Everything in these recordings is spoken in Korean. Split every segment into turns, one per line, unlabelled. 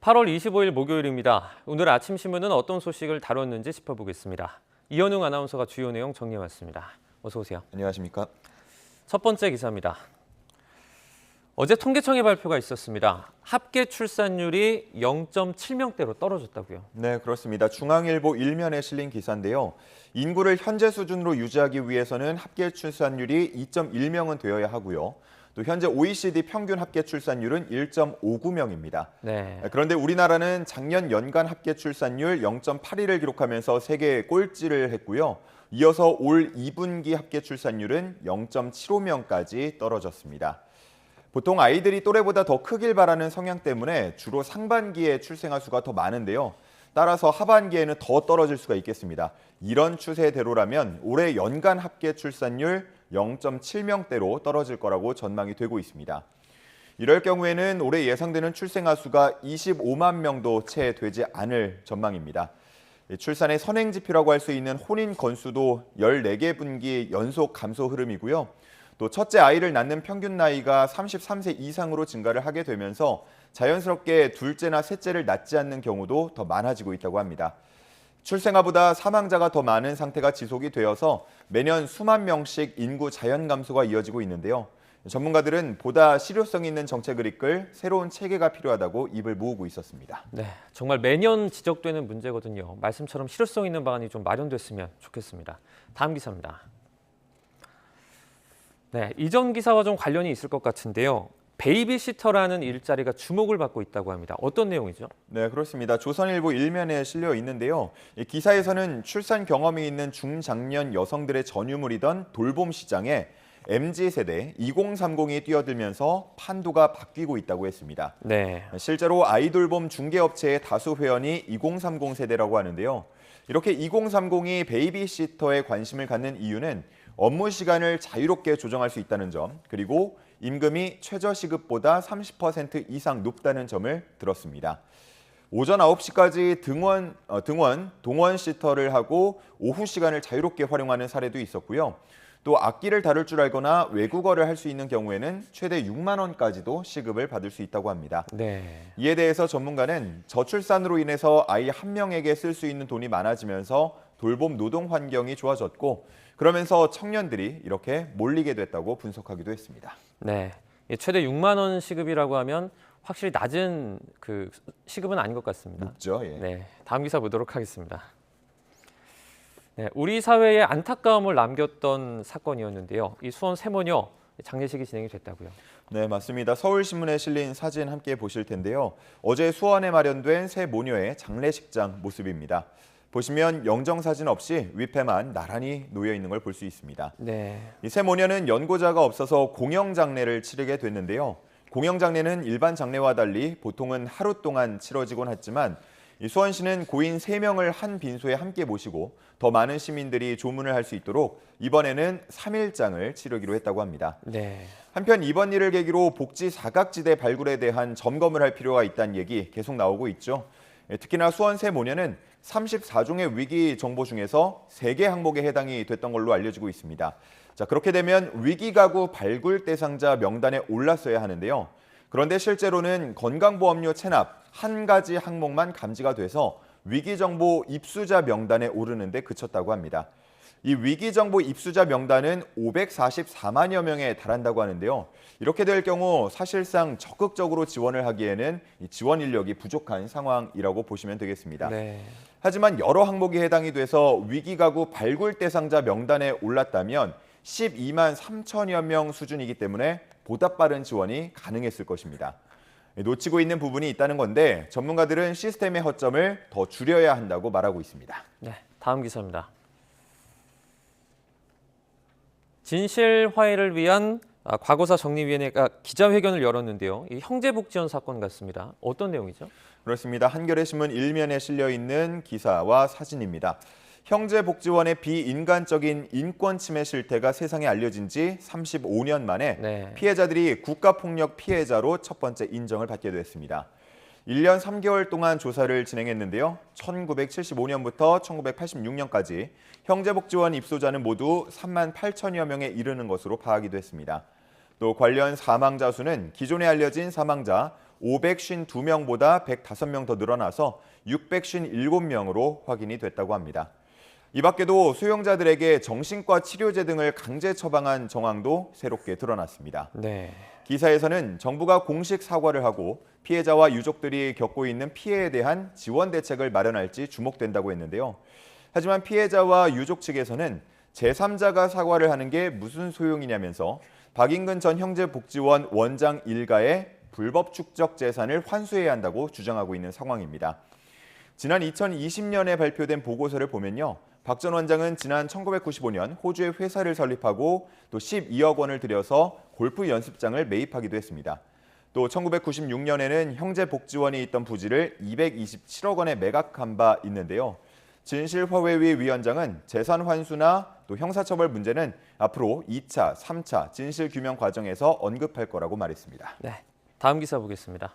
8월 25일 목요일입니다. 오늘 아침 신문은 어떤 소식을 다뤘는지 짚어보겠습니다. 이현웅 아나운서가 주요 내용 정리해왔습니다. 어서 오세요.
안녕하십니까?
첫 번째 기사입니다. 어제 통계청의 발표가 있었습니다. 합계 출산율이 0.7명대로 떨어졌다고요.
네, 그렇습니다. 중앙일보 일면에 실린 기사인데요. 인구를 현재 수준으로 유지하기 위해서는 합계 출산율이 2.1명은 되어야 하고요. 또 현재 OECD 평균 합계 출산율은 1.59명입니다.
네.
그런데 우리나라는 작년 연간 합계 출산율 0.81을 기록하면서 세계 꼴찌를 했고요. 이어서 올 2분기 합계 출산율은 0.75명까지 떨어졌습니다. 보통 아이들이 또래보다 더 크길 바라는 성향 때문에 주로 상반기에 출생아 수가 더 많은데요. 따라서 하반기에는 더 떨어질 수가 있겠습니다. 이런 추세대로라면 올해 연간 합계 출산율 0.7명대로 떨어질 거라고 전망이 되고 있습니다. 이럴 경우에는 올해 예상되는 출생아 수가 25만 명도 채 되지 않을 전망입니다. 출산의 선행지표라고 할 수 있는 혼인 건수도 14개 분기 연속 감소 흐름이고요. 또 첫째 아이를 낳는 평균 나이가 33세 이상으로 증가를 하게 되면서 자연스럽게 둘째나 셋째를 낳지 않는 경우도 더 많아지고 있다고 합니다. 출생아보다 사망자가 더 많은 상태가 지속이 되어서 매년 수만 명씩 인구 자연 감소가 이어지고 있는데요. 전문가들은 보다 실효성 있는 정책을 이끌 새로운 체계가 필요하다고 입을 모으고 있었습니다.
네, 정말 매년 지적되는 문제거든요. 말씀처럼 실효성 있는 방안이 좀 마련됐으면 좋겠습니다. 다음 기사입니다. 네, 이전 기사와 좀 관련이 있을 것 같은데요. 베이비시터라는 일자리가 주목을 받고 있다고 합니다. 어떤 내용이죠?
네, 그렇습니다. 조선일보 일면에 실려 있는데요. 이 기사에서는 출산 경험이 있는 중장년 여성들의 전유물이던 돌봄 시장에 MZ세대 2030이 뛰어들면서 판도가 바뀌고 있다고 했습니다.
네.
실제로 아이돌봄 중개업체의 다수 회원이 2030 세대라고 하는데요. 이렇게 2030이 베이비시터에 관심을 갖는 이유는 업무 시간을 자유롭게 조정할 수 있다는 점, 그리고 임금이 최저시급보다 30% 이상 높다는 점을 들었습니다. 오전 9시까지 동원 시터를 하고 오후 시간을 자유롭게 활용하는 사례도 있었고요. 또 악기를 다룰 줄 알거나 외국어를 할 수 있는 경우에는 최대 6만 원까지도 시급을 받을 수 있다고 합니다.
네.
이에 대해서 전문가는 저출산으로 인해서 아이 한 명에게 쓸 수 있는 돈이 많아지면서 돌봄 노동 환경이 좋아졌고 그러면서 청년들이 이렇게 몰리게 됐다고 분석하기도 했습니다.
네. 최대 6만 원 시급이라고 하면 확실히 낮은 그 시급은 아닌 것 같습니다.
높죠. 예.
네. 다음 기사 보도록 하겠습니다. 네, 우리 사회에 안타까움을 남겼던 사건이었는데요. 이 수원 세모녀 장례식이 진행이 됐다고요.
네, 맞습니다. 서울신문에 실린 사진 함께 보실 텐데요. 어제 수원에 마련된 새 모녀의 장례식장 모습입니다. 보시면 영정사진 없이 위패만 나란히 놓여 있는 걸 볼 수 있습니다.
네.
이 새 모녀는 연고자가 없어서 공영장례를 치르게 됐는데요. 공영장례는 일반 장례와 달리 보통은 하루 동안 치러지곤 했지만 이 수원시는 고인 3명을 한 빈소에 함께 모시고 더 많은 시민들이 조문을 할 수 있도록 이번에는 3일장을 치르기로 했다고 합니다.
네.
한편 이번 일을 계기로 복지 사각지대 발굴에 대한 점검을 할 필요가 있다는 얘기 계속 나오고 있죠. 특히나 수원 새 모녀는 34종의 위기 정보 중에서 3개 항목에 해당이 됐던 걸로 알려지고 있습니다. 자, 그렇게 되면 위기 가구 발굴 대상자 명단에 올랐어야 하는데요. 그런데 실제로는 건강보험료 체납 한 가지 항목만 감지가 돼서 위기정보 입수자 명단에 오르는데 그쳤다고 합니다. 이 위기정보 입수자 명단은 544만여 명에 달한다고 하는데요. 이렇게 될 경우 사실상 적극적으로 지원을 하기에는 지원 인력이 부족한 상황이라고 보시면 되겠습니다.
네.
하지만 여러 항목이 해당이 돼서 위기가구 발굴 대상자 명단에 올랐다면 12만 3천여 명 수준이기 때문에 보다 빠른 지원이 가능했을 것입니다. 놓치고 있는 부분이 있다는 건데 전문가들은 시스템의 허점을 더 줄여야 한다고 말하고 있습니다.
네. 다음 기사입니다. 진실 화해를 위한 과거사 정리위원회가 기자회견을 열었는데요. 이 형제복지원 사건 같습니다. 어떤 내용이죠?
그렇습니다. 한겨레 신문 일면에 실려 있는 기사와 사진입니다. 형제복지원의 비인간적인 인권 침해 실태가 세상에 알려진 지 35년 만에
네.
피해자들이 국가폭력 피해자로 첫 번째 인정을 받게 됐습니다. 1년 3개월 동안 조사를 진행했는데요. 1975년부터 1986년까지 형제복지원 입소자는 모두 3만 8천여 명에 이르는 것으로 파악이 됐습니다. 또 관련 사망자 수는 기존에 알려진 사망자 552명보다 105명 더 늘어나서 657명으로 확인이 됐다고 합니다. 이 밖에도 수용자들에게 정신과 치료제 등을 강제 처방한 정황도 새롭게 드러났습니다.
네.
기사에서는 정부가 공식 사과를 하고 피해자와 유족들이 겪고 있는 피해에 대한 지원 대책을 마련할지 주목된다고 했는데요. 하지만 피해자와 유족 측에서는 제3자가 사과를 하는 게 무슨 소용이냐면서 박인근 전 형제복지원 원장 일가의 불법 축적 재산을 환수해야 한다고 주장하고 있는 상황입니다. 지난 2020년에 발표된 보고서를 보면요. 박 전 원장은 지난 1995년 호주에 회사를 설립하고 또 12억 원을 들여서 골프 연습장을 매입하기도 했습니다. 또 1996년에는 형제복지원이 있던 부지를 227억 원에 매각한 바 있는데요. 진실화해위 위원장은 재산 환수나 또 형사처벌 문제는 앞으로 2차, 3차 진실규명 과정에서 언급할 거라고 말했습니다.
네. 다음 기사 보겠습니다.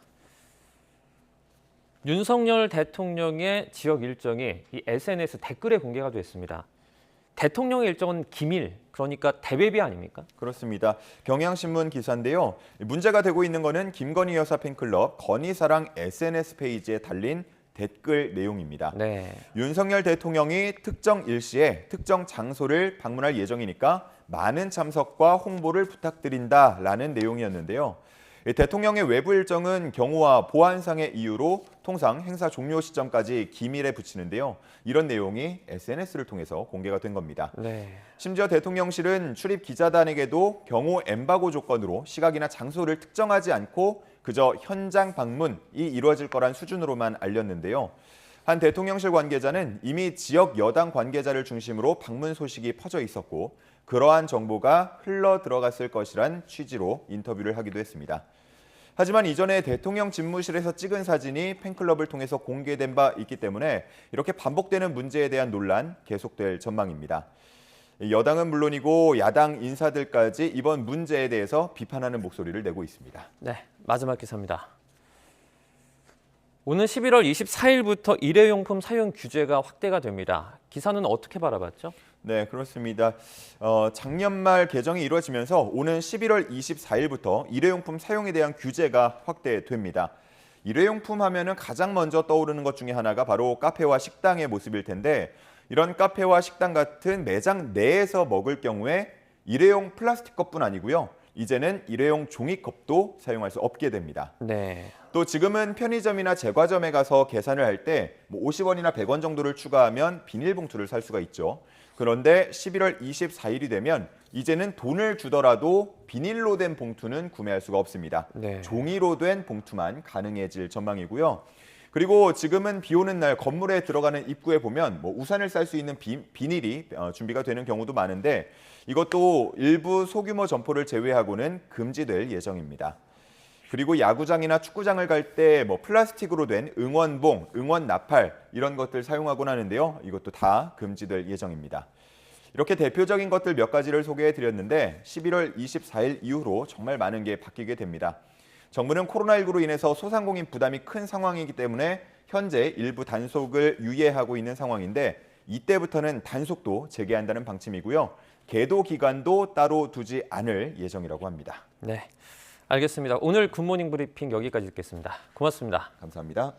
윤석열 대통령의 지역 일정이 이 SNS 댓글에 공개가 됐습니다. 대통령의 일정은 기밀, 그러니까 대외비 아닙니까?
그렇습니다. 경향신문 기사인데요. 문제가 되고 있는 거는 김건희 여사 팬클럽 건희사랑 SNS 페이지에 달린 댓글 내용입니다.
네.
윤석열 대통령이 특정 일시에 특정 장소를 방문할 예정이니까 많은 참석과 홍보를 부탁드린다라는 내용이었는데요. 대통령의 외부 일정은 경호와 보안상의 이유로 통상 행사 종료 시점까지 기밀에 붙이는데요. 이런 내용이 SNS를 통해서 공개가 된 겁니다.
네.
심지어 대통령실은 출입 기자단에게도 경호 엠바고 조건으로 시각이나 장소를 특정하지 않고 그저 현장 방문이 이루어질 거란 수준으로만 알렸는데요. 한 대통령실 관계자는 이미 지역 여당 관계자를 중심으로 방문 소식이 퍼져 있었고 그러한 정보가 흘러 들어갔을 것이란 취지로 인터뷰를 하기도 했습니다. 하지만 이전에 대통령 집무실에서 찍은 사진이 팬클럽을 통해서 공개된 바 있기 때문에 이렇게 반복되는 문제에 대한 논란 계속될 전망입니다. 여당은 물론이고 야당 인사들까지 이번 문제에 대해서 비판하는 목소리를 내고 있습니다.
네, 마지막 기사입니다. 오는 11월 24일부터 일회용품 사용 규제가 확대가 됩니다. 기사는 어떻게 바라봤죠?
네, 그렇습니다. 작년 말 개정이 이루어지면서 오는 11월 24일부터 일회용품 사용에 대한 규제가 확대됩니다. 일회용품 하면은 가장 먼저 떠오르는 것 중에 하나가 바로 카페와 식당의 모습일 텐데 이런 카페와 식당 같은 매장 내에서 먹을 경우에 일회용 플라스틱 컵뿐 아니고요. 이제는 일회용 종이컵도 사용할 수 없게 됩니다.
네.
또 지금은 편의점이나 제과점에 가서 계산을 할 때 50원이나 100원 정도를 추가하면 비닐봉투를 살 수가 있죠. 그런데 11월 24일이 되면 이제는 돈을 주더라도 비닐로 된 봉투는 구매할 수가 없습니다.
네.
종이로 된 봉투만 가능해질 전망이고요. 그리고 지금은 비 오는 날 건물에 들어가는 입구에 보면 우산을 쌀 수 있는 비닐이 준비가 되는 경우도 많은데 이것도 일부 소규모 점포를 제외하고는 금지될 예정입니다. 그리고 야구장이나 축구장을 갈 때 플라스틱으로 된 응원봉, 응원 나팔 이런 것들 사용하곤 하는데요. 이것도 다 금지될 예정입니다. 이렇게 대표적인 것들 몇 가지를 소개해 드렸는데 11월 24일 이후로 정말 많은 게 바뀌게 됩니다. 정부는 코로나19로 인해서 소상공인 부담이 큰 상황이기 때문에 현재 일부 단속을 유예하고 있는 상황인데 이때부터는 단속도 재개한다는 방침이고요. 계도 기간도 따로 두지 않을 예정이라고 합니다.
네, 알겠습니다. 오늘 굿모닝 브리핑 여기까지 듣겠습니다. 고맙습니다.
감사합니다.